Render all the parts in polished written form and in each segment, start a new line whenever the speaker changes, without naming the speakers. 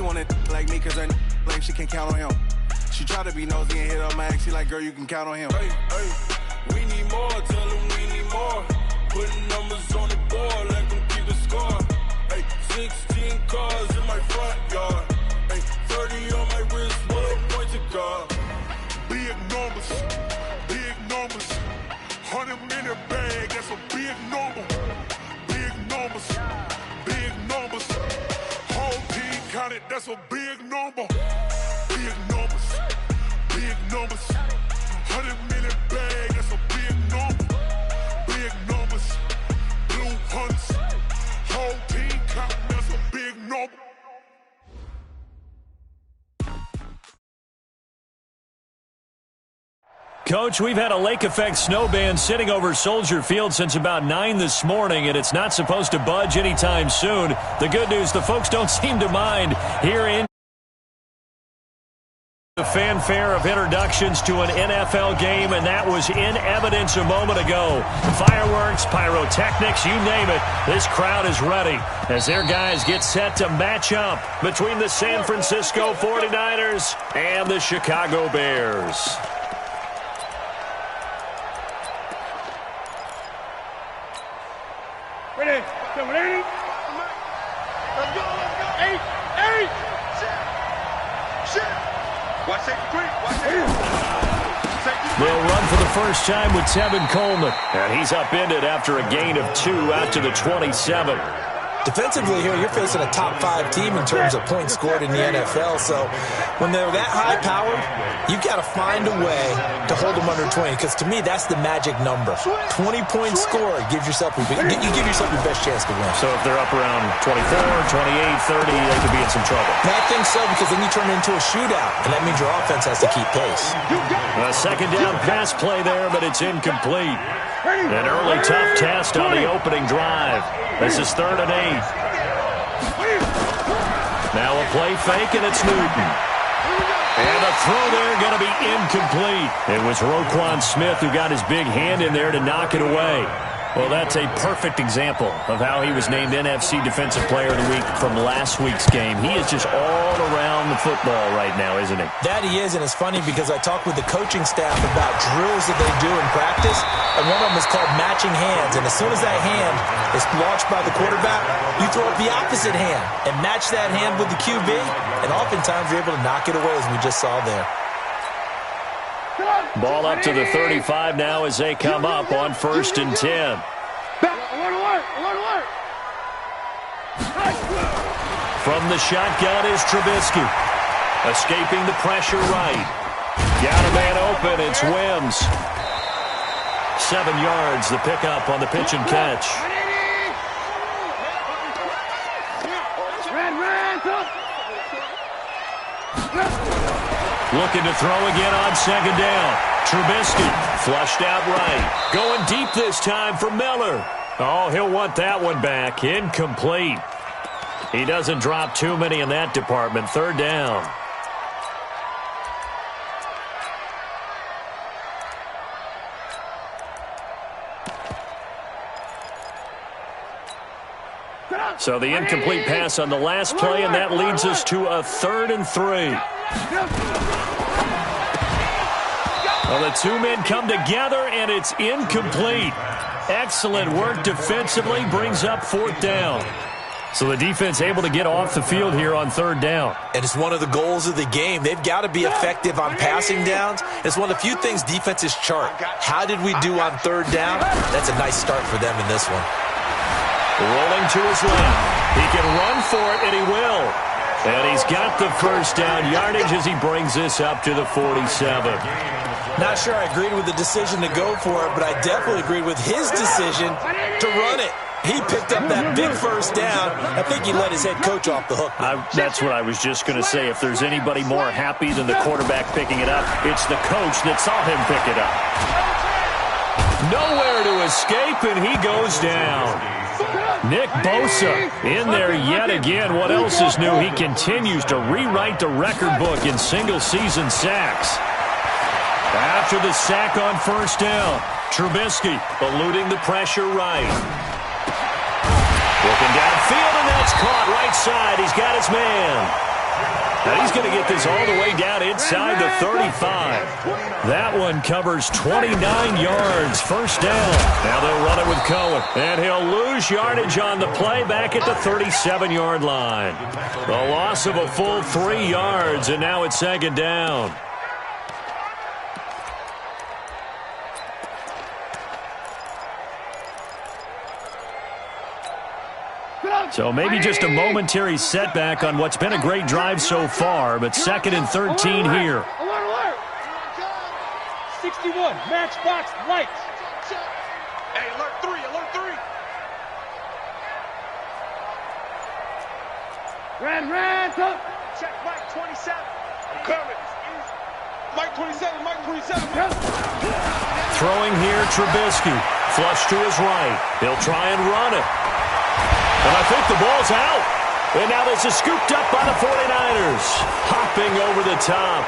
want it like me, cause her like she can count on him. She try to be nosy and hit up my ex. He like, girl, you can count on him.
Hey, hey, we need more. Tell them we need more. Putting numbers on the board, let them keep the score. Hey, 16 cars in my front yard. Hey, 30 on my wrist, what a point to guard.
Big numbers, big numbers. 100-minute bag, that's a big number. Big numbers, big numbers. Whole team counted, that's a big number. Big numbers, big numbers. 100-minute bag, that's a big number. Big numbers, blue hunts. Whole team counting, that's a big number.
Coach, we've had a lake effect snow band sitting over Soldier Field since about 9 this morning, and it's not supposed to budge anytime soon. The good news, the folks don't seem to mind here in the fanfare of introductions to an NFL game, and that was in evidence a moment ago. Fireworks, pyrotechnics, you name it. This crowd is ready as their guys get set to match up between the San Francisco 49ers and the Chicago Bears.
Ready? 780. Let's go, let's go. 8, 8. Shit. Watch safety quick. Watch safety.
They'll run for the first time with Tevin Coleman. And he's upended after a gain of 2 out to the 27.
Defensively here, you're facing a top-5 team in terms of points scored in the NFL. So when they're that high-powered, you've got to find a way to hold them under 20. Because to me, that's the magic number. 20 points scored gives yourself you give yourself your best chance to win.
So if they're up around 24, 28, 30, they could be in some trouble.
I think so, because then you turn it into a shootout, and that means your offense has to keep pace.
A second down pass play there, but it's incomplete. An early tough test on the opening drive. This is 3rd and 8. Now a play fake, and it's Newton. And a throw there going to be incomplete. It was Roquan Smith who got his big hand in there to knock it away. Well, that's a perfect example of how he was named NFC Defensive Player of the Week from last week's game. He is just all around the football right now, isn't he?
That he is, and it's funny because I talked with the coaching staff about drills that they do in practice, and one of them is called matching hands. And as soon as that hand is launched by the quarterback, you throw up the opposite hand and match that hand with the QB, and oftentimes you're able to knock it away, as we just saw there.
Ball up to the 35 now as they come up on 1st and 10. From the shotgun is Trubisky. Escaping the pressure right. Got a man open, it's Wims. 7 yards, the pickup on the pitch and catch. Looking to throw again on 2nd down. Trubisky flushed out right. Going deep this time for Miller. Oh, he'll want that one back. Incomplete. He doesn't drop too many in that department. 3rd down. So the incomplete pass on the last play, and that leads us to a 3rd and 3. Well, the two men come together, and it's incomplete. Excellent work defensively, brings up 4th down. So the defense able to get off the field here on 3rd down.
And it's one of the goals of the game. They've got to be effective on passing downs. It's one of the few things defenses chart. How did we do on 3rd down? That's a nice start for them in this one.
Rolling to his left. He can run for it, and he will. And he's got the first down yardage as he brings this up to the 47.
Not sure I agreed with the decision to go for it, but I definitely agreed with his decision to run it. He picked up that big first down. I think he let his head coach off the hook.
That's what I was just going to say. If there's anybody more happy than the quarterback picking it up, it's the coach that saw him pick it up. Nowhere to escape, and he goes down. Nick Bosa in there yet again. What else is new? He continues to rewrite the record book in single-season sacks. After the sack on 1st down, Trubisky eluding the pressure right. Looking downfield, and that's caught right side. He's got his man. And he's going to get this all the way down inside the 35. That one covers 29 yards, first down. Now they'll run it with Cohen. And he'll lose yardage on the play back at the 37-yard line. The loss of a full 3 yards, and now it's second down. So maybe just a momentary setback on what's been a great drive so far, but second and 13 here.
Alert! 61, matchbox lights. Hey, alert 3, alert 3. Ran, come. Check Mike 27. I'm coming. Mike 27, Mike 27.
Throwing here, Trubisky. Flush to his right. He'll try and run it. And I think the ball's out. And now this is scooped up by the 49ers. Hopping over the top.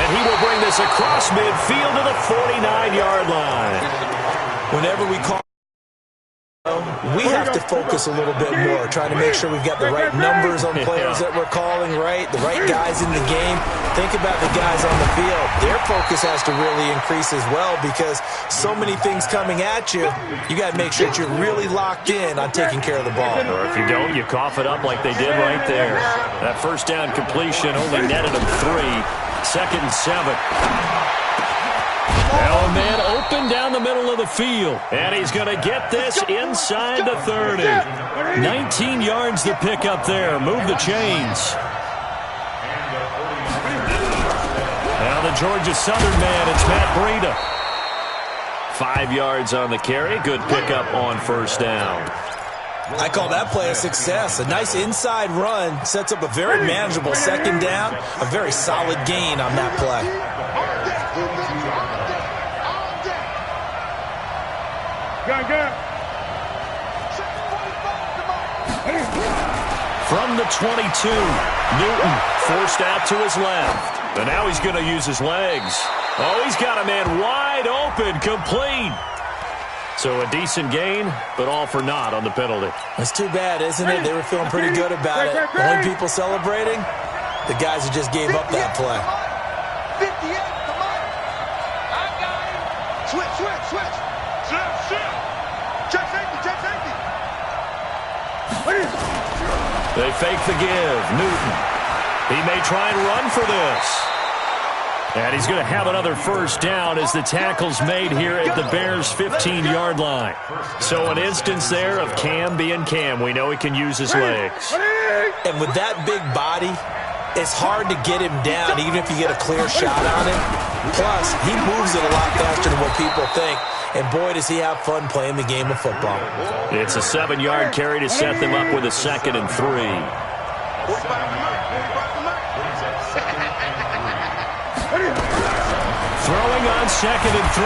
And he will bring this across midfield to the 49-yard line.
Whenever we call, we have to focus a little bit more, trying to make sure we've got the right numbers on players that we're calling, right? The right guys in the game. Think about the guys on the field. Their focus has to really increase as well because so many things coming at you, you got to make sure that you're really locked in on taking care of the ball.
Or if you don't, you cough it up like they did right there. That first down completion only netted them 3. Second and 7. Now a man open down the middle of the field. And he's going to get this inside the 30. 19 yards to pick up there. Move the chains. Now the Georgia Southern man, it's Matt Breida. 5 yards on the carry. Good pickup on first down.
I call that play a success. A nice inside run sets up a very manageable second down. A very solid gain on that play.
From the 22, Newton forced out to his left. But now he's going to use his legs. Oh, he's got a man wide open, complete. So a decent gain, but all for naught on the penalty.
It's too bad, isn't it? They were feeling pretty good about it. The only people celebrating, the guys who just gave up that play.
58, come on. I got him. Switch. Check safety.
They fake the give. Newton. He may try and run for this. And he's going to have another first down as the tackle's made here at the Bears' 15-yard line. So an instance there of Cam being Cam. We know he can use his legs.
And with that big body, it's hard to get him down even if you get a clear shot on him. Plus, he moves it a lot faster than what people think. And boy, does he have fun playing the game of football.
It's a 7-yard carry to set them up with a 2nd and 3. Throwing on 2nd and 3.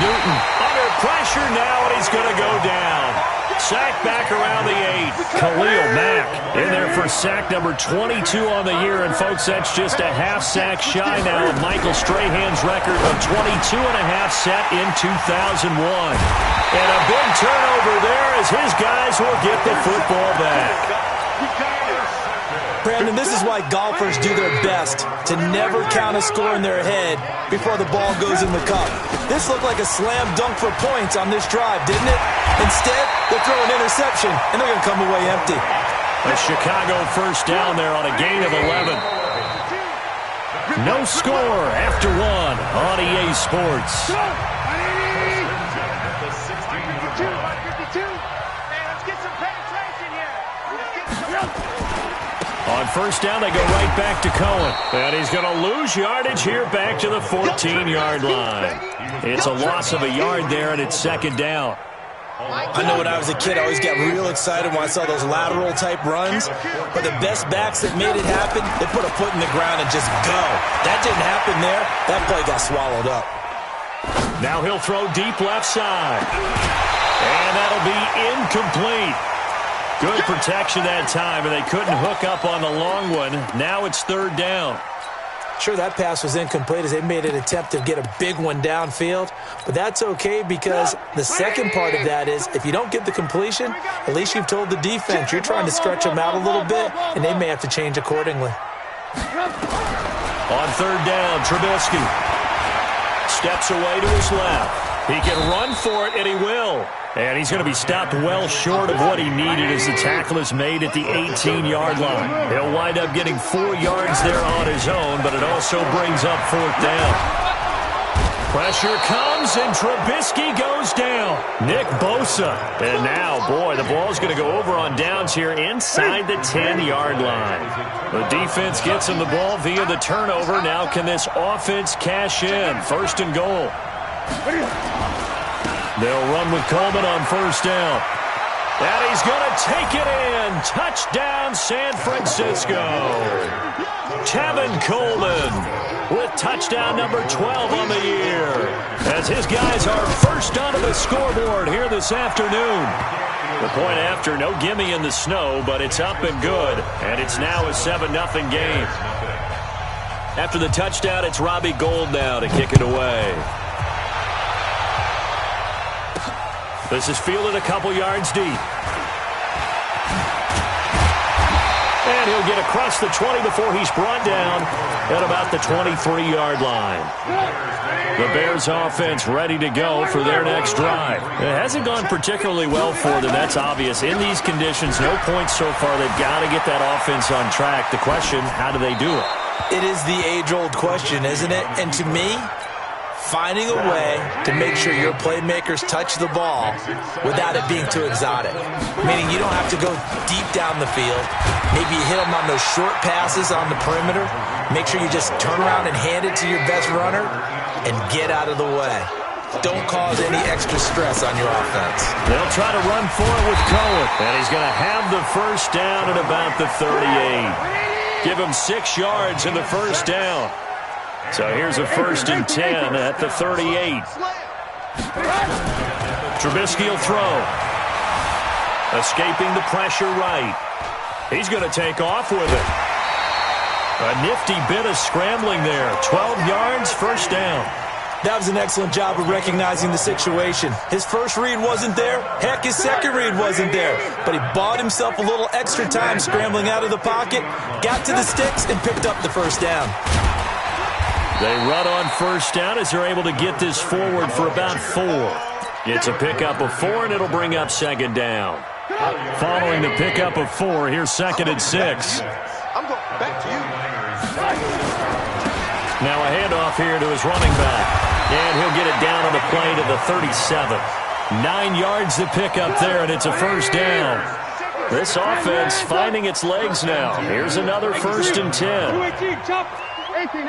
Newton under pressure now, and he's going to go down. Sack back around the 8. Khalil Mack in there for sack number 22 on the year. And, folks, that's just a half sack shy now of Michael Strahan's record of 22 and a half set in 2001. And a big turnover there as his guys will get the football back.
Brandon, this is why golfers do their best to never count a score in their head before the ball goes in the cup. This looked like a slam dunk for points on this drive, didn't it? Instead, they'll throw an interception, and they're going to come away empty.
A Chicago first down there on a gain of 11. No score after 1 on EA Sports. On first down, they go right back to Cohen. And he's going to lose yardage here back to the 14-yard line. It's a loss of a yard there, and it's second down.
I know when I was a kid, I always got real excited when I saw those lateral-type runs. But the best backs that made it happen, they put a foot in the ground and just go. That didn't happen there. That play got swallowed up.
Now he'll throw deep left side. And that'll be incomplete. Good protection that time, and they couldn't hook up on the long one. Now it's third down.
Sure, that pass was incomplete as they made an attempt to get a big one downfield. But that's okay because the second part of that is if you don't get the completion, at least you've told the defense you're trying to stretch them out a little bit, and they may have to change accordingly.
On third down, Trubisky steps away to his left. He can run for it, and he will. And he's going to be stopped well short of what he needed as the tackle is made at the 18-yard line. He'll wind up getting 4 yards there on his own, but it also brings up fourth down. Pressure comes, and Trubisky goes down. Nick Bosa. And now, boy, the ball's going to go over on downs here inside the 10-yard line. The defense gets him the ball via the turnover. Now can this offense cash in? First and goal. They'll run with Coleman on first down. And he's going to take it in. Touchdown, San Francisco. Tevin Coleman with touchdown number 12 on the year. As his guys are first onto the scoreboard here this afternoon. The point after, no gimme in the snow, but it's up and good. And it's now a 7-0 game. After the touchdown, it's Robbie Gould now to kick it away. This is fielded a couple yards deep. And he'll get across the 20 before he's brought down at about the 23-yard line. The Bears offense ready to go for their next drive. It hasn't gone particularly well for them, that's obvious. In these conditions, no points so far. They've got to get that offense on track. The question, how do they do it?
It is the age-old question, isn't it? And to me, finding a way to make sure your playmakers touch the ball without it being too exotic. Meaning you don't have to go deep down the field. Maybe you hit them on those short passes on the perimeter. Make sure you just turn around and hand it to your best runner and get out of the way. Don't cause any extra stress on your offense.
They'll try to run for it with Cohen. And he's going to have the first down at about the 38. Give him 6 yards in the first down. So here's a 1st and 10 at the 38. Trubisky will throw. Escaping the pressure right. He's going to take off with it. A nifty bit of scrambling there. 12 yards, first down.
That was an excellent job of recognizing the situation. His first read wasn't there. Heck, his second read wasn't there. But he bought himself a little extra time scrambling out of the pocket, got to the sticks, and picked up the first down.
They run on first down as they're able to get this forward for about 4. It's a pickup of 4, and it'll bring up second down. Following the pickup of 4, here's 2nd and 6.
I'm going back to you.
Now a handoff here to his running back. And he'll get it down on the play to the 37. 9 yards to pick up there, and it's a first down. This offense finding its legs now. Here's another 1st and 10.
18.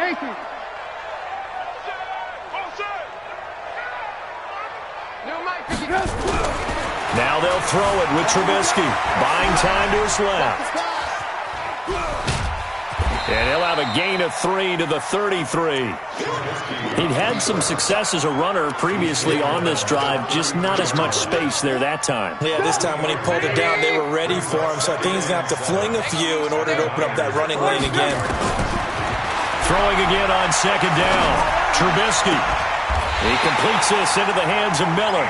Now they'll throw it with Trubisky. Buying time to his left. And he'll have a gain of 3 to the 33. He'd had some success as a runner previously on this drive, just not as much space there that time.
Yeah, this time when he pulled it down, they were ready for him, so I think he's going to have to fling a few in order to open up that running lane again.
Throwing again on second down. Trubisky. He completes this into the hands of Miller.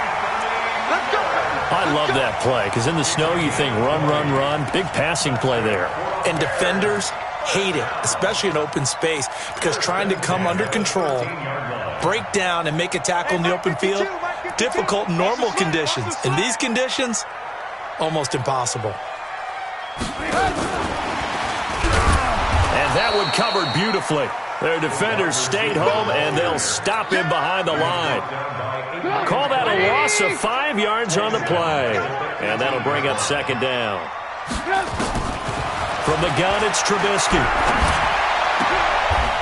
I love that play, because in the snow you think run, run, run. Big passing play there.
And defenders hate it, especially in open space, because trying to come under control, break down, and make a tackle in the open field, difficult in normal conditions. In these conditions, almost impossible.
And that one covered beautifully. Their defenders stayed home, and they'll stop him behind the line. Call that a loss of 5 yards on the play. And that'll bring up second down. From the gun, it's Trubisky.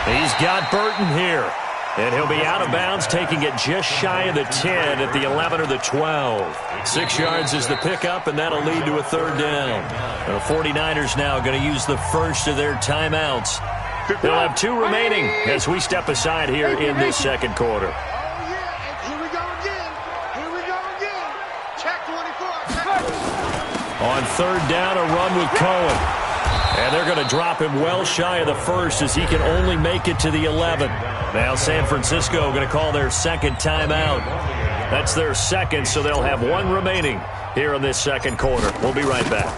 He's got Burton here. And he'll be out of bounds, taking it just shy of the 10 at the 11 or the 12. 6 yards is the pickup, and that'll lead to a third down. And the 49ers now going to use the first of their timeouts. They'll have 2 remaining as we step aside here in this second quarter.
Oh, yeah. Here we go again. Check 24.
On third down, a run with Cohen. And they're going to drop him well shy of the first as he can only make it to the 11. Now San Francisco going to call their second timeout. That's their second, so they'll have 1 remaining here in this second quarter. We'll be right back.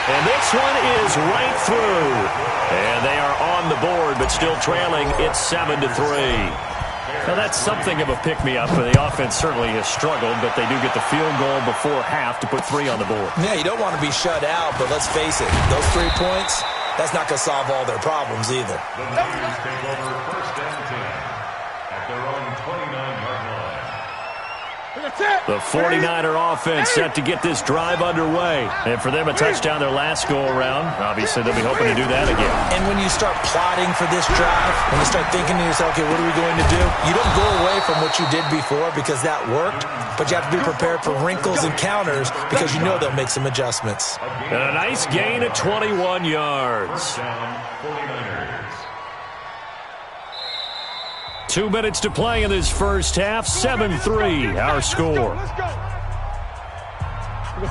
And this one is right through. And they are on the board, but still trailing. It's 7-3. Now, that's something of a pick-me-up. The offense certainly has struggled, but they do get the field goal before half to put 3 on the board.
Yeah, you don't want to be shut out, but let's face it, those 3 points, that's not going to solve all their problems either.
The Niners take over first and 10 at their own 29-yard line.
The 49er offense set to get this drive underway. And for them, a touchdown their last go-around. Obviously, they'll be hoping to do that again.
And when you start plotting for this drive, when you start thinking to yourself, okay, what are we going to do? You don't go away from what you did before because that worked, but you have to be prepared for wrinkles and counters because you know they'll make some adjustments.
And a nice gain of 21 yards. 2 minutes to play in this first half. 7-3, our score.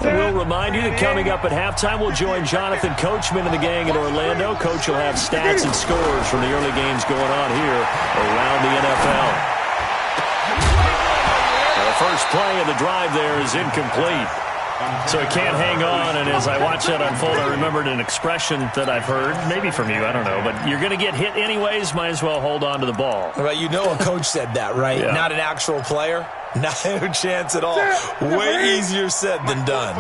And we'll remind you that coming up at halftime, we'll join Jonathan Coachman and the gang in Orlando. Coach will have stats and scores from the early games going on here around the NFL. The first play of the drive there is incomplete. So he can't hang on, and as I watch that unfold, I remembered an expression that I've heard, maybe from you, I don't know, but you're going to get hit anyways, might as well hold on to the ball.
Right, you know a coach said that, right?
Yeah.
Not an actual player? Not a chance at all. Way easier said than done.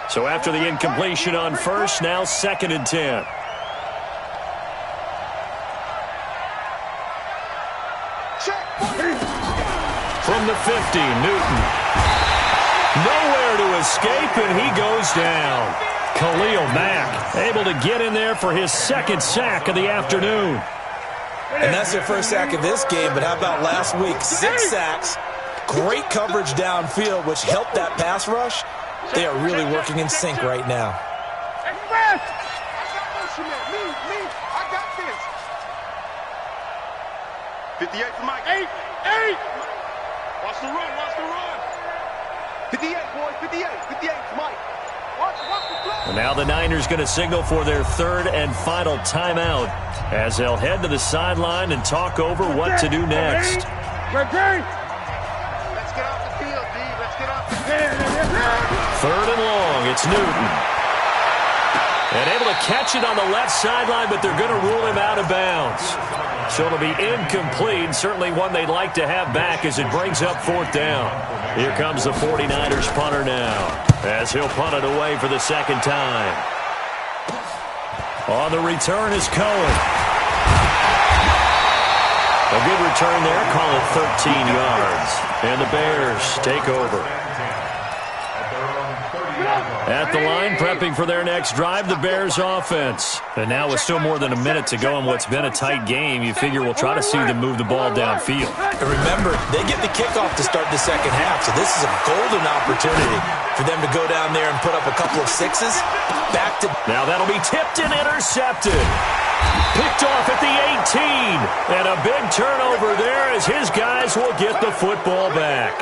So after the incompletion on first, now 2nd and 10. From the 50, Newton. Nowhere to escape, and he goes down. Khalil Mack able to get in there for his 2nd sack of the afternoon.
And that's their first sack of this game, but how about last week? 6 sacks, great coverage downfield, which helped that pass rush. They are really working in sync right now.
I got this. 58 for Mike. 8. Watch the run. 58, boys. 58. 58 for Mike. Watch the play.
And now the Niners going to signal for their 3rd and final timeout as they'll head to the sideline and talk over what to do next.
Let's get off the field, D. Let's get off the field.
3rd and long. It's Newton. And able to catch it on the left sideline, but they're going to rule him out of bounds. So it'll be incomplete, certainly one they'd like to have back as it brings up 4th down. Here comes the 49ers punter now as he'll punt it away for the 2nd time. On the return is Cohen. A good return there, call it 13 yards. And the Bears take over. At the line, prepping for their next drive, the Bears offense. And now with still more than a minute to go in what's been a tight game, you figure we'll try to see them move the ball downfield.
And remember, they get the kickoff to start the 2nd half, so this is a golden opportunity for them to go down there and put up a couple of 6s. Back to...
Now that'll be tipped and intercepted. Picked off at the 18. And a big turnover there as his guys will get the football back.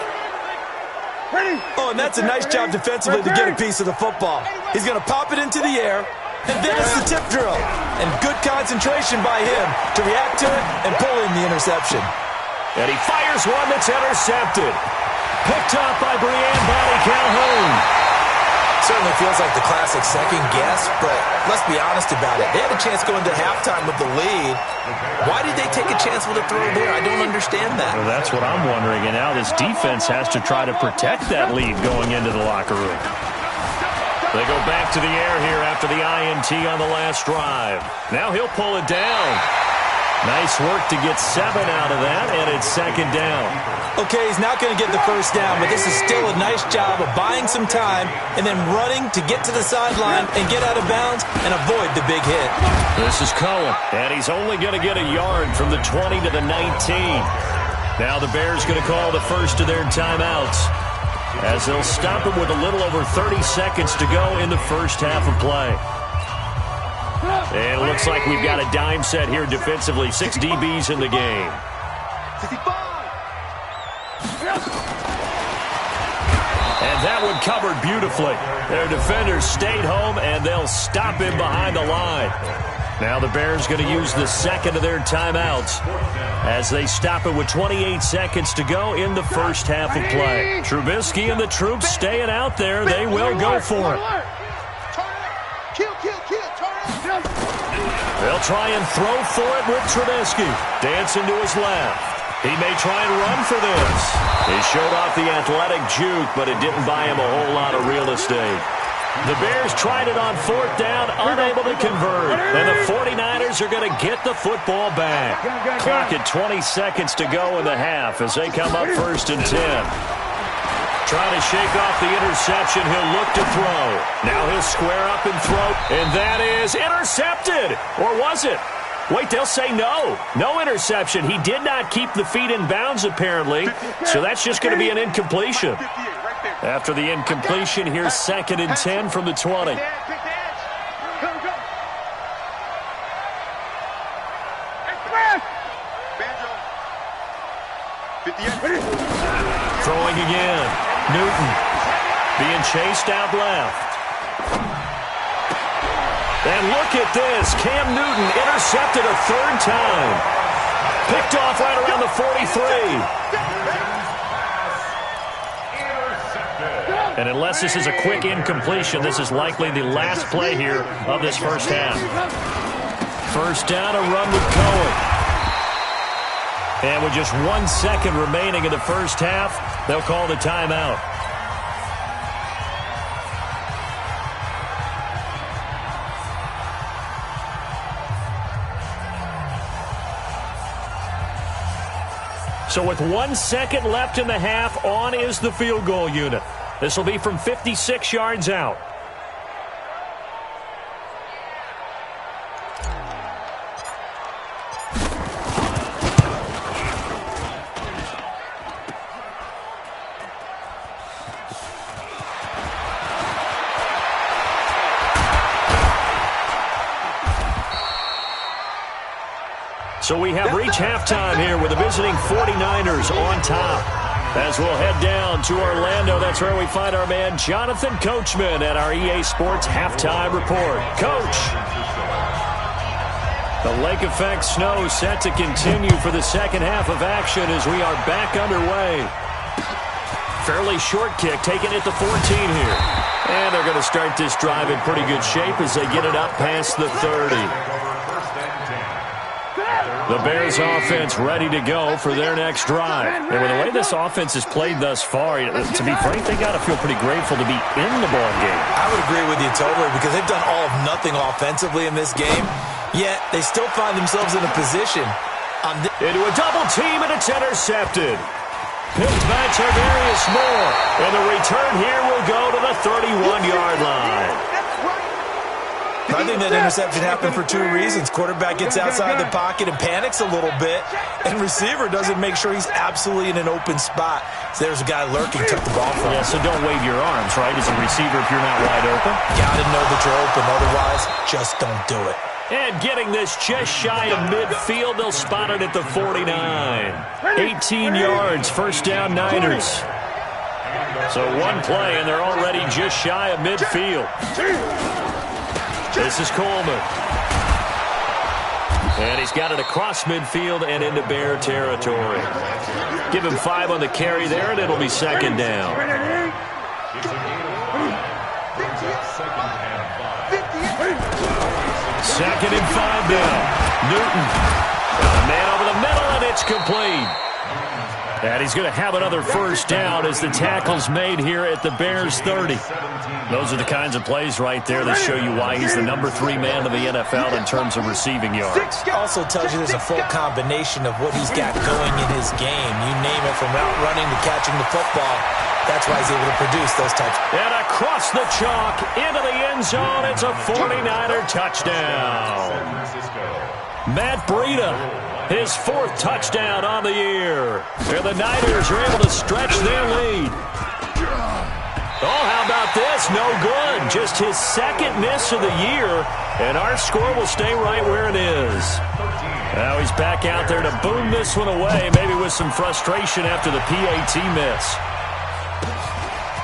Oh, and that's a nice job defensively to get a piece of the football. He's going to pop it into the air, and then it's the tip drill. And good concentration by him to react to it and pull in the interception.
And he fires one that's intercepted. Picked off by Brianne Body Calhoun.
Certainly feels like the classic second guess, but let's be honest about it. They had a chance going to halftime with the lead. Why did they take a chance with a throw there? I don't understand that.
Well, that's what I'm wondering. And now this defense has to try to protect that lead going into the locker room. They go back to the air here after the INT on the last drive. Now he'll pull it down. Nice work to get 7 out of that, and it's 2nd down.
Okay, he's not going to get the first down, but this is still a nice job of buying some time and then running to get to the sideline and get out of bounds and avoid the big hit.
This is Cohen, and he's only going to get a yard from the 20 to the 19. Now the Bears going to call the first of their timeouts as they'll stop him with a little over 30 seconds to go in the first half of play. And it looks like we've got a dime set here defensively. 6 DBs in the game. And that one covered beautifully. Their defenders stayed home, and they'll stop him behind the line. Now the Bears going to use the 2nd of their timeouts as they stop it with 28 seconds to go in the first half of play. Trubisky and the troops staying out there. They will go for it. They'll try and throw for it with Trubisky. Dancing to his left. He may try and run for this. He showed off the athletic juke, but it didn't buy him a whole lot of real estate. The Bears tried it on 4th down, unable to convert. And the 49ers are going to get the football back. Clock at 20 seconds to go in the half as they come up 1st and 10. Trying to shake off the interception. He'll look to throw. Now he'll square up and throw. And that is intercepted. Or was it? Wait, they'll say no. No interception. He did not keep the feet in bounds, apparently. So that's just going to be an incompletion. After the incompletion, here's 2nd and 10 from the 20. Throwing again. Newton being chased out left. And look at this. Cam Newton intercepted a 3rd time. Picked off right around the 43. And unless this is a quick incompletion, this is likely the last play here of this first half. 1st down, a run with Cohen. And with just 1 second remaining in the first half, they'll call the timeout. So with 1 second left in the half, on is the field goal unit. This will be from 56 yards out. So we have reached halftime here with the visiting 49ers on top. As we'll head down to Orlando, that's where we find our man Jonathan Coachman at our EA Sports Halftime Report. Coach. The lake effect snow set to continue for the second half of action as we are back underway. Fairly short kick, taking it to 14 here. And they're going to start this drive in pretty good shape as they get it up past the 30. The Bears offense ready to go for their next drive. And with the way this offense has played thus far, to be frank, they got to feel pretty grateful to be in the ball game.
I would agree with you totally because they've done all of nothing offensively in this game, yet they still find themselves in a position.
Into a double team, and it's intercepted. Picked by Tarvarius Moore. And the return here will go to the 31-yard line.
I think that interception happened for 2 reasons. Quarterback gets outside the pocket and panics a little bit, and receiver doesn't make sure he's absolutely in an open spot. So there's a guy lurking, took the ball from him.
Yeah, so don't wave your arms, right, as a receiver if you're not wide open.
Got to know that you're open. Otherwise, just don't do it.
And getting this just shy of midfield, they'll spot it at the 49. 18 yards, 1st down Niners. So one play, and they're already just shy of midfield. This is Coleman. And he's got it across midfield and into Bear territory. Give him 5 on the carry there, and it'll be 2nd down. Second and 5 now. Newton. Got a man over the middle, and it's complete. And he's going to have another 1st down as the tackle's made here at the Bears 30. Those are the kinds of plays right there that show you why he's the number 3 man of the NFL in terms of receiving yards.
Also tells you there's a full combination of what he's got going in his game. You name it, from route running to catching the football. That's why he's able to produce those types.
And across the chalk into the end zone, it's a 49er touchdown. Matt Breida, his 4th touchdown on the year. And the Niners are able to stretch their lead. Oh, how about this? No good. Just his 2nd miss of the year, and our score will stay right where it is. Now he's back out there to boom this one away, maybe with some frustration after the PAT miss.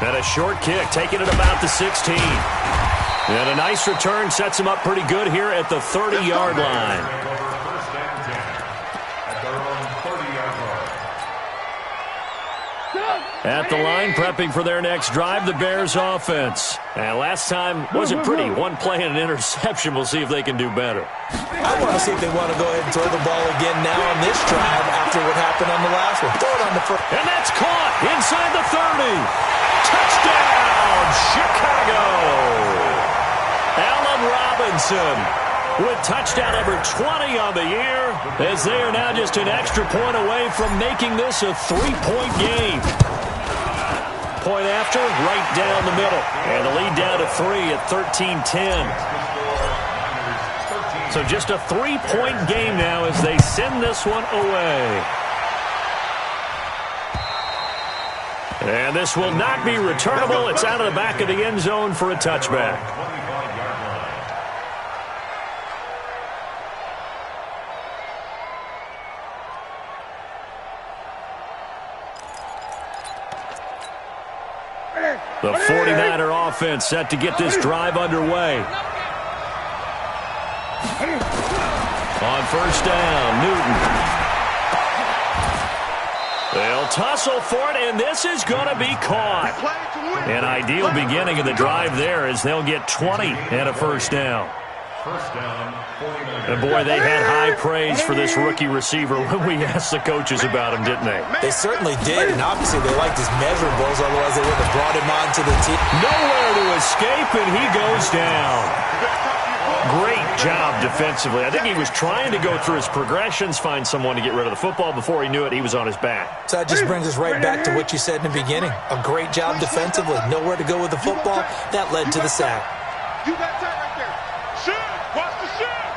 And a short kick, taking it about the 16. And a nice return sets him up pretty good here at the 30-yard line. At the line, prepping for their next drive, the Bears offense. And last time wasn't pretty. One play and an interception. We'll see if they can do better.
I want to see if they want to go ahead and throw the ball again now on this drive after what happened on the last one. Throw it on the first.
And that's caught inside the 30. Touchdown, Chicago. Allen Robinson with touchdown number 20 on the year, as they are now just an extra point away from making this a 3-point game. Point after, right down the middle. And the lead down to 3 at 13-10. So just a 3-point game now as they send this one away. And this will not be returnable. It's out of the back of the end zone for a touchback. The 49er offense set to get this drive underway. On first down, Newton. They'll tussle for it, and this is going to be caught. An ideal beginning of the drive there as they'll get 20 and a first down. And boy, they had high praise for this rookie receiver when we asked the coaches about him, didn't they?
They certainly did, and obviously they liked his measurables, otherwise they wouldn't have brought him on to the team.
Nowhere to escape, and he goes down. Great job defensively. I think he was trying to go through his progressions, find someone to get rid of the football. Before he knew it, he was on his back.
So that just brings us right back to what you said in the beginning. A great job defensively. Nowhere to go with the football. That led to the sack.
You got that right there. Shoot! Watch the shoot!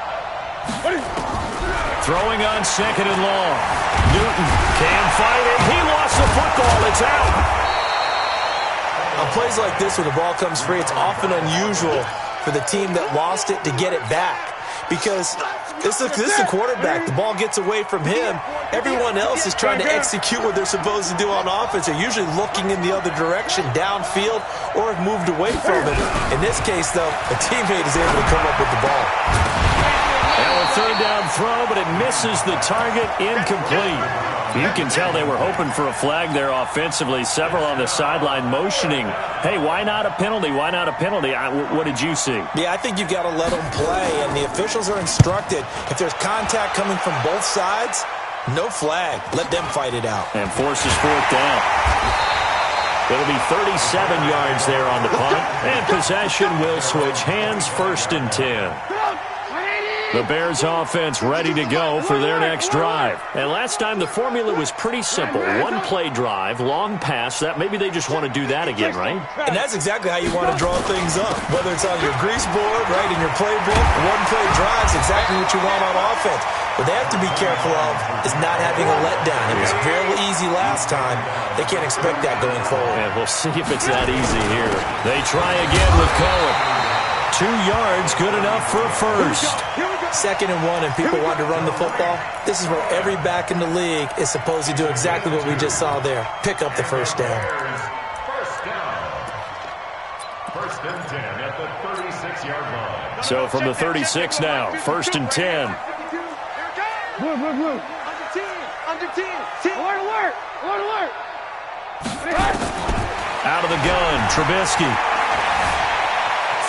Throwing on second and long. Newton can fight it. He lost the football. It's out.
On plays like this where the ball comes free, it's often unusual for the team that lost it to get it back. Because this is a quarterback. The ball gets away from him. Everyone else is trying to execute what they're supposed to do on offense. They're usually looking in the other direction, downfield, or have moved away from it. In this case, though, a teammate is able to come up with the ball.
And a third down throw, but it misses the target, incomplete. You can tell they were hoping for a flag there offensively. Several on the sideline motioning, hey, why not a penalty? Why not a penalty? What did you see?
Yeah, I think you've got to let them play, and the officials are instructed. If there's contact coming from both sides, no flag. Let them fight it out.
And forces fourth down. It'll be 37 yards there on the punt, and possession will switch hands, 1st and 10. The Bears offense ready to go for their next drive. And last time the formula was pretty simple. One play drive, long pass. That maybe they just want to do that again, right?
And that's exactly how you want to draw things up. Whether it's on your grease board, right, in your playbook, one play drive is exactly what you want on offense. What they have to be careful of is not having a letdown. It was fairly easy last time. They can't expect that going forward.
And we'll see if it's that easy here. They try again with Cohen. 2 yards, good enough for a first.
2nd and 1, and people want to run the football. This is where every back in the league is supposed to do exactly what we just saw there. Pick up the first down.
First and 10 at the 36-yard line.
So from the 36 now, 1st and 10.
Under 10. Alert.
Out of the gun, Trubisky.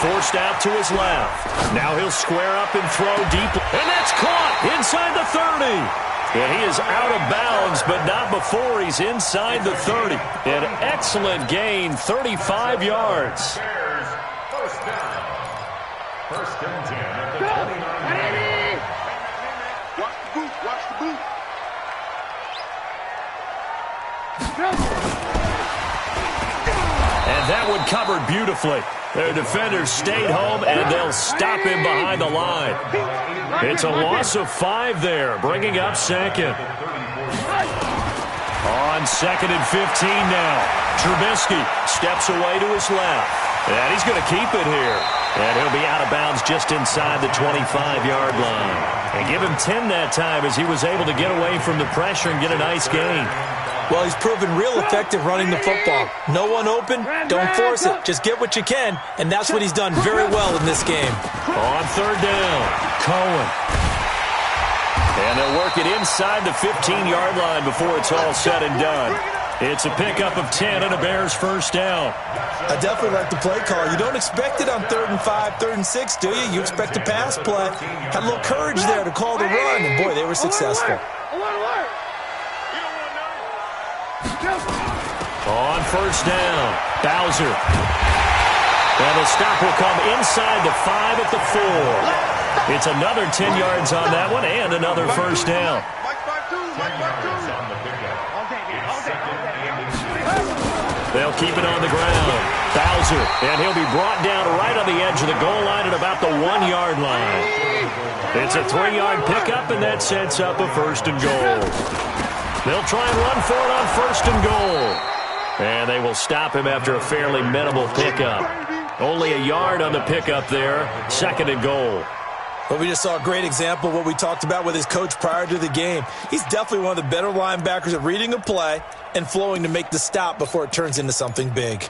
Forced out to his left. Now he'll square up and throw deep. And that's caught inside the 30. And he is out of bounds, but not before he's inside the 30. An excellent gain, 35 yards.
Bears, first down. 1st and 10 at the 29-yard line.
Watch the boot.
And that one covered beautifully. Their defenders stayed home, and they'll stop him behind the line. It's a loss of 5 there, bringing up second. On 2nd and 15 now. Trubisky steps away to his left. And he's going to keep it here. And he'll be out of bounds just inside the 25-yard line. And give him 10 that time as he was able to get away from the pressure and get a nice gain.
Well, he's proven real effective running the football. No one open, don't force it. Just get what you can, and that's what he's done very well in this game.
On 3rd down, Cohen. And they'll work it inside the 15-yard line before it's all said and done. It's a pickup of 10 and a Bears first down.
I definitely like the play call. You don't expect it on 3rd and 5, 3rd and 6, do you? You expect a pass play. Had a little courage there to call the run, and boy, they were successful.
On first down, Bowser. And the stop will come inside the 5 at the 4. It's another 10 yards on that one and another first down. They'll keep it on the ground. Bowser, and he'll be brought down right on the edge of the goal line at about the 1-yard line. It's a 3-yard pickup, and that sets up a first and goal. They'll try and run for it on first and goal. And they will stop him after a fairly minimal pickup. Only a yard on the pickup there. 2nd and goal.
Well, we just saw a great example of what we talked about with his coach prior to the game. He's definitely one of the better linebackers at reading a play and flowing to make the stop before it turns into something big.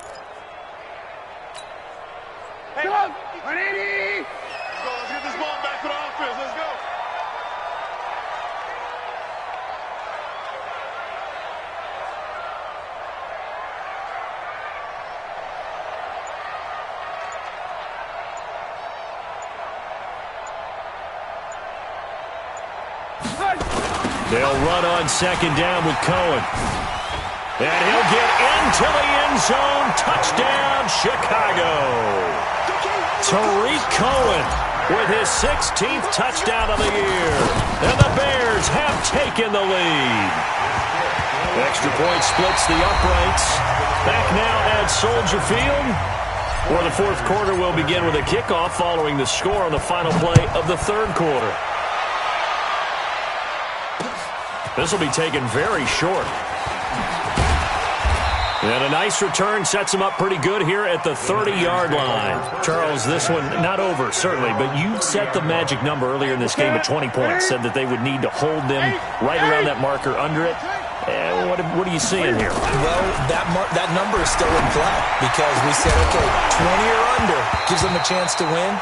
Hey, come on, 180! Let's get this ball back to the offense. Let's go.
They'll run on 2nd down with Cohen. And he'll get into the end zone. Touchdown, Chicago. Tariq Cohen with his 16th touchdown of the year. And the Bears have taken the lead. Extra point splits the uprights. Back now at Soldier Field, where the 4th quarter will begin with a kickoff following the score on the final play of the 3rd quarter. This will be taken very short. And a nice return sets him up pretty good here at the 30-yard line. Charles, this one not over, certainly, but you set the magic number earlier in this game at 20 points, said that they would need to hold them right around that marker under it. What are you seeing here?
Well, that number is still in play because we said, okay, 20 or under gives them a chance to win.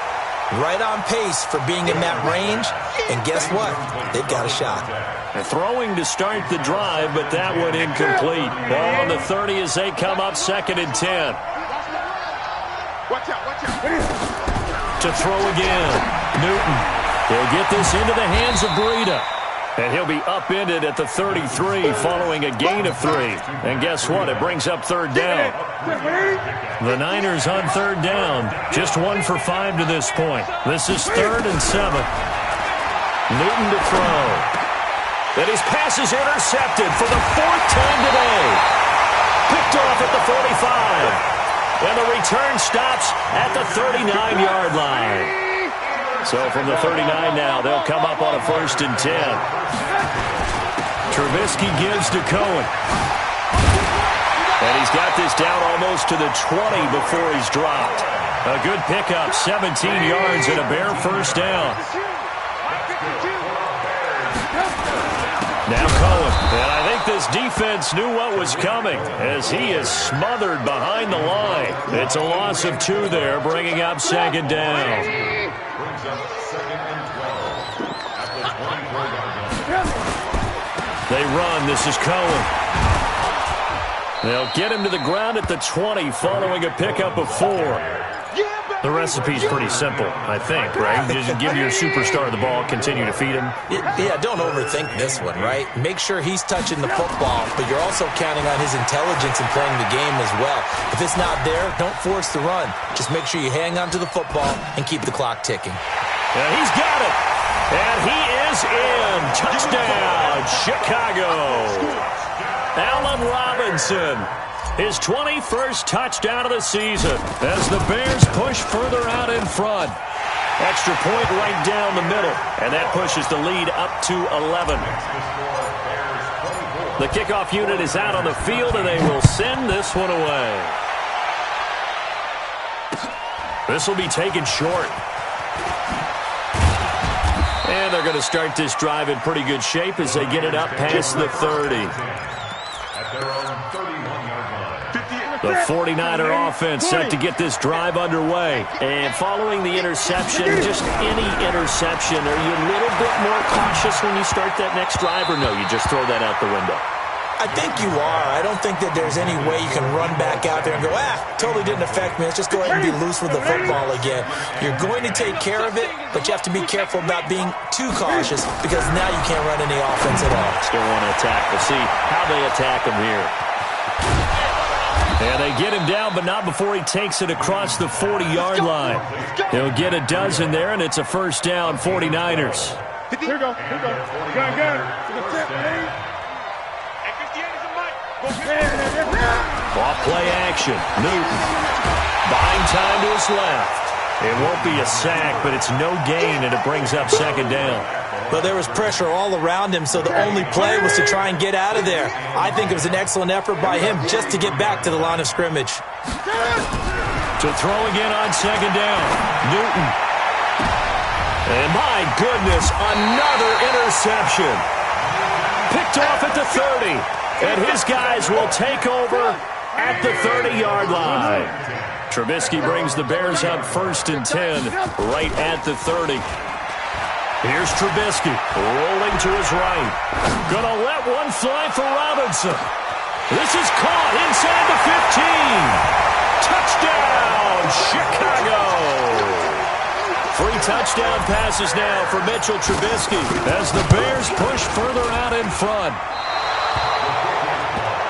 Right on pace for being in that range. And guess what? They've got a shot.
They're throwing to start the drive, but that one incomplete. Ball on the 30 as they come up 2nd and 10.
Watch out, watch out.
To throw again. Newton. He'll get this into the hands of Breida. And he'll be upended at the 33 following a gain of 3. And guess what? It brings up 3rd down. The Niners on 3rd down. Just 1 for 5 to this point. This is 3rd and 7. Newton to throw. And his pass is intercepted for the 4th time today. Picked off at the 45. And the return stops at the 39-yard line. So from the 39 now, they'll come up on a 1st and 10. Trubisky gives to Cohen. And he's got this down almost to the 20 before he's dropped. A good pickup, 17 yards and a Bear first down. Now Cohen. And I think this defense knew what was coming as he is smothered behind the line. It's a loss of 2 there, bringing up 2nd down. They run. This is Cohen. They'll get him to the ground at the 20 following a pickup of 4. The recipe's pretty simple, I think, right? Just give your superstar the ball, continue to feed him.
Yeah, don't overthink this one, right? Make sure he's touching the football, but you're also counting on his intelligence in playing the game as well. If it's not there, don't force the run. Just make sure you hang on to the football and keep the clock ticking.
And he's got it. And he is in. Touchdown, Chicago. Allen Robinson. His 21st touchdown of the season as the Bears push further out in front. Extra point right down the middle, and that pushes the lead up to 11. The kickoff unit is out on the field, and they will send this one away. This will be taken short. And they're going to start this drive in pretty good shape as they get it up past the 30. The 49er offense set to get this drive underway. And following the interception, just any interception, are you a little bit more cautious when you start that next drive, or no, you just throw that out the window?
I think you are. I don't think that there's any way you can run back out there and go, totally didn't affect me. Let's just go ahead and be loose with the football again. You're going to take care of it, but you have to be careful about being too cautious because now you can't run any offense at all.
Still want to attack. We'll see how they attack him here. And they get him down, but not before he takes it across the 40-yard line. He'll get a dozen there, and it's a first down, 49ers.
Here we go. Good.
Off play action. Newton. Buying time to his left. It won't be a sack, but it's no gain, and it brings up second down.
But there was pressure all around him, so the only play was to try and get out of there. I think it was an excellent effort by him just to get back to the line of scrimmage.
To throw again on second down. Newton. And my goodness, another interception. Picked off at the 30. And his guys will take over at the 30-yard line. Trubisky brings the Bears up 1st and 10, right at the 30. Here's Trubisky, rolling to his right. Gonna let one fly for Robinson. This is caught inside the 15. Touchdown, Chicago. 3 touchdown passes now for Mitchell Trubisky as the Bears push further out in front.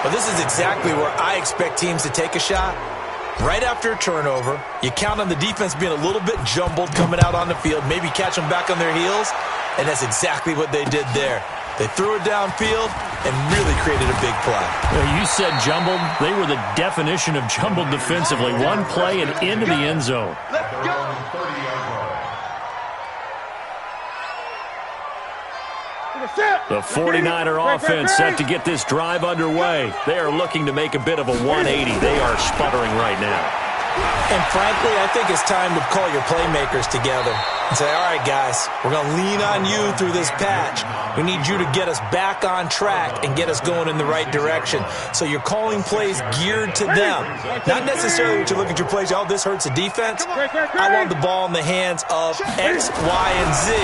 Well, this is exactly where I expect teams to take a shot. Right after a turnover, you count on the defense being a little bit jumbled coming out on the field, maybe catch them back on their heels, and that's exactly what they did there. They threw it downfield and really created a big play.
You said jumbled. They were the definition of jumbled defensively. One play and into the end zone.
Let's go.
The 49er offense set to get this drive underway. They are looking to make a bit of a 180. They are sputtering right now.
And frankly, I think it's time to call your playmakers together and say, all right, guys, we're going to lean on you through this patch. We need you to get us back on track and get us going in the right direction. So you're calling plays geared to them. Not necessarily what you look at your plays, oh, this hurts the defense. I want the ball in the hands of X, Y, and Z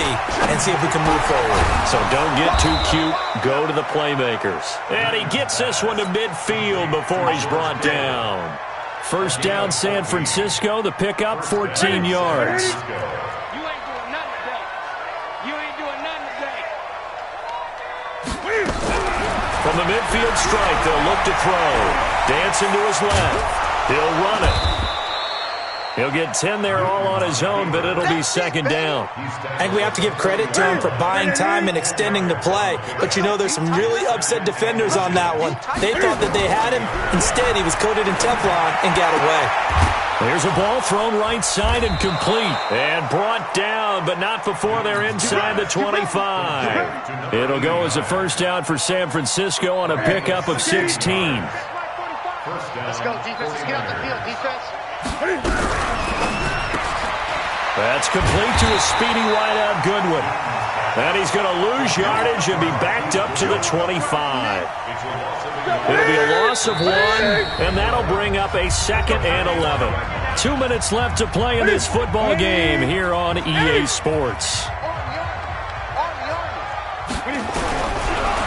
and see if we can move forward.
So don't get too cute. Go to the playmakers. And he gets this one to midfield before he's brought down. First down, San Francisco. The pickup, 14 yards. From the midfield strike, they'll look to throw. Dancing to his left. He'll run it. He'll get 10 there all on his own, but it'll be second down.
I think we have to give credit to him for buying time and extending the play. But, you know, there's some really upset defenders on that one. They thought that they had him. Instead, he was coated in Teflon and got away.
There's a ball thrown right side and complete. And brought down, but not before they're inside the 25. It'll go as a first down for San Francisco on a pickup of 16.
Let's go, defense. Let's get out the field, defense.
That's complete to a speedy wideout Goodwin. And he's going to lose yardage and be backed up to the 25. It'll be a loss of 1, and that'll bring up a 2nd and 11. 2 minutes left to play in this football game here on EA Sports.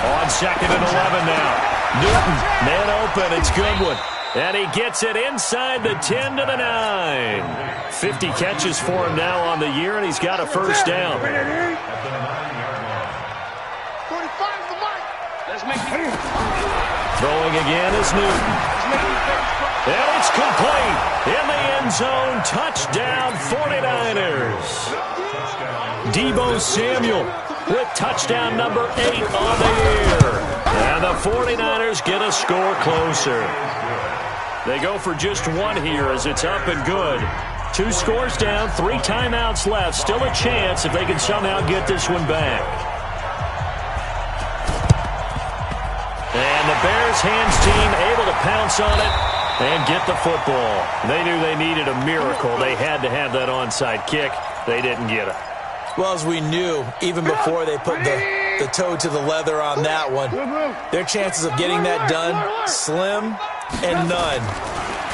On 2nd and 11 now. Newton, man open, it's Goodwin. And he gets it inside the 10 to the 9. 50 catches for him now on the year, and he's got a first down. Throwing again is Newton. And it's complete. In the end zone, touchdown 49ers. Deebo Samuel with touchdown number 8 on the year. And the 49ers get a score closer. They go for just 1 here as it's up and good. 2 scores down, 3 timeouts left. Still a chance if they can somehow get this one back. And the Bears hands team able to pounce on it and get the football. They knew they needed a miracle. They had to have that onside kick. They didn't get it.
Well, as we knew, even before they put the toe to the leather on that one, their chances of getting that done, slim and none.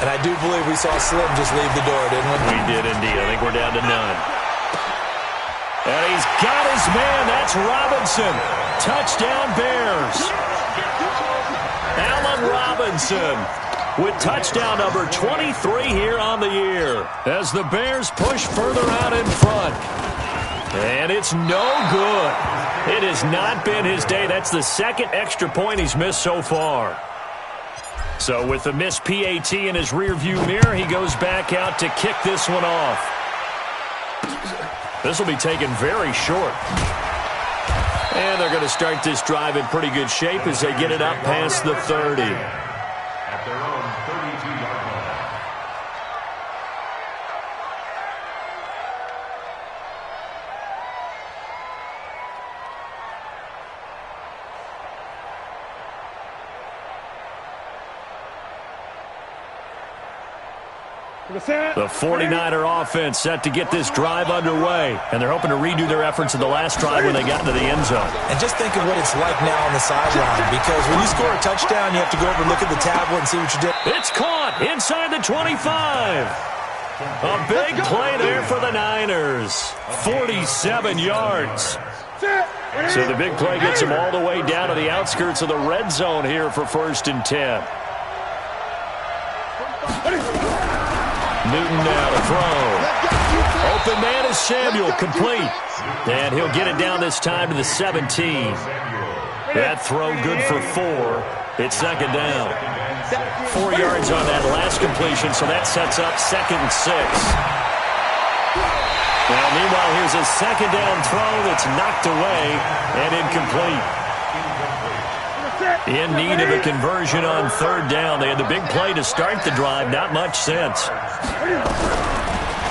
And I do believe we saw Slim just leave the door, didn't we?
We did indeed. I think we're down to none. And he's got his man. That's Robinson. Touchdown Bears. Allen Robinson with touchdown number 23 here on the year as the Bears push further out in front. And it's no good. It has not been his day. That's the second extra point he's missed so far. So with the missed PAT in his rearview mirror, he goes back out to kick this one off. This will be taken very short. And they're going to start this drive in pretty good shape as they get it up past the 30.
At their own 32-yard line.
The 49er offense set to get this drive underway, and they're hoping to redo their efforts in the last drive when they got into the end zone.
And just think of what it's like now on the sideline, because when you score a touchdown, you have to go over and look at the tablet and see what you did.
It's caught inside the 25. A big play there for the Niners. 47 yards. So the big play gets them all the way down to the outskirts of the red zone here for 1st and 10. Newton now to throw. Open man is Samuel, complete. And he'll get it down this time to the 17. That throw good for 4. It's 2nd down. 4 yards on that last completion, so that sets up 2nd and 6. Now, meanwhile, here's a 2nd down throw that's knocked away and incomplete. In need of a conversion on 3rd down. They had the big play to start the drive. Not much sense.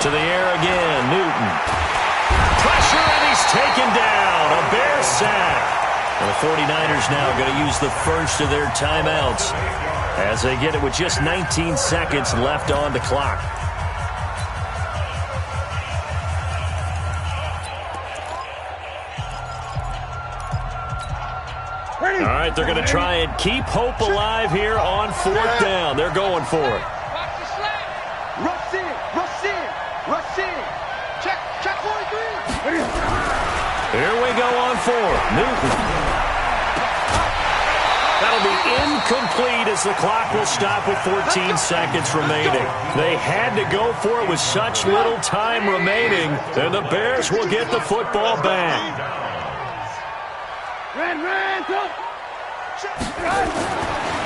To the air again, Newton. Pressure, and he's taken down. A Bear sack. And the 49ers now going to use the first of their timeouts as they get it with just 19 seconds left on the clock. All right, they're going to try and keep hope alive here on 4th down. They're going for it.
Rush in, rush in, rush in. Check 43.
Here we go on 4. Newton. That'll be incomplete as the clock will stop with 14 seconds remaining. They had to go for it with such little time remaining, and the Bears will get the football back.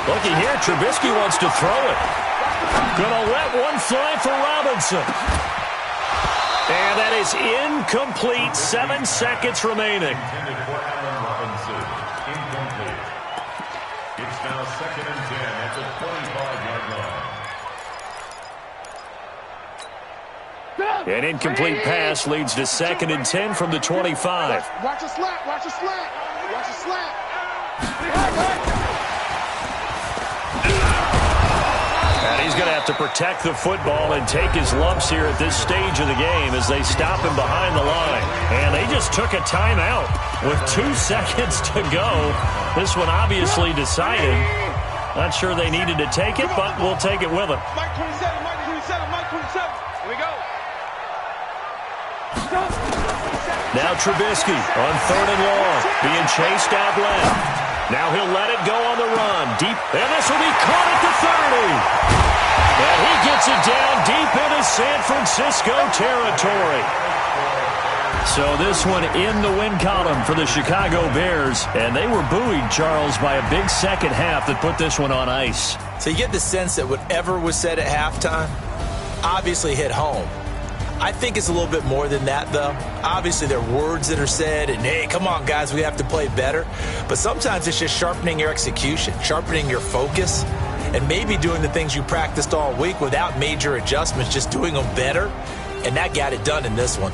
Looky here, Trubisky wants to throw it. Gonna let one fly for Robinson. And that is incomplete. 7 seconds remaining.
Intended for Allen Robinson. Incomplete. It's now 2nd and 10 at the 25-yard line.
An incomplete pass leads to 2nd and 10 from the 25.
Watch a slap, watch a slap, watch a slap.
And he's going to have to protect the football and take his lumps here at this stage of the game as they stop him behind the line. And they just took a timeout with 2 seconds to go. This one obviously decided. Not sure they needed to take it, but we'll take it with them.
Mike 27, Mike 27, Mike 27. Here we go.
Now Trubisky on 3rd and long, being chased out left. Now he'll let it go on the run. Deep, and this will be caught at the 30. And he gets it down deep into San Francisco territory. So this one in the win column for the Chicago Bears. And they were buoyed, Charles, by a big second half that put this one on ice.
So you get the sense that whatever was said at halftime obviously hit home. I think it's a little bit more than that, though. Obviously, there are words that are said, and, hey, come on, guys, we have to play better. But sometimes it's just sharpening your execution, sharpening your focus, and maybe doing the things you practiced all week without major adjustments, just doing them better. And that got it done in this one.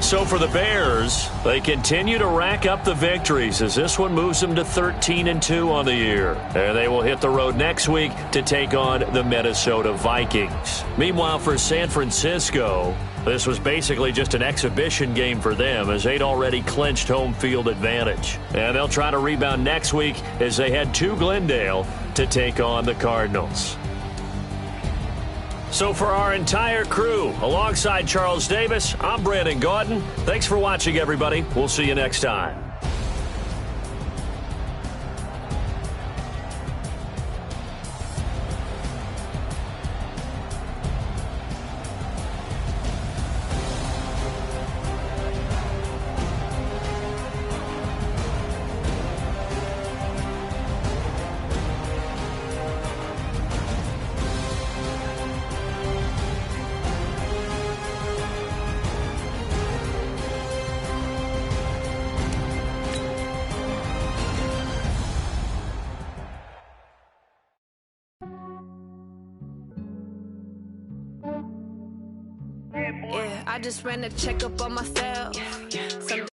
So for the Bears, they continue to rack up the victories as this one moves them to 13-2 on the year. And they will hit the road next week to take on the Minnesota Vikings. Meanwhile, for San Francisco, this was basically just an exhibition game for them as they'd already clinched home field advantage. And they'll try to rebound next week as they head to Glendale to take on the Cardinals. So for our entire crew, alongside Charles Davis, I'm Brandon Gaudin. Thanks for watching, everybody. We'll see you next time.
Yeah, I just ran a checkup on myself. Some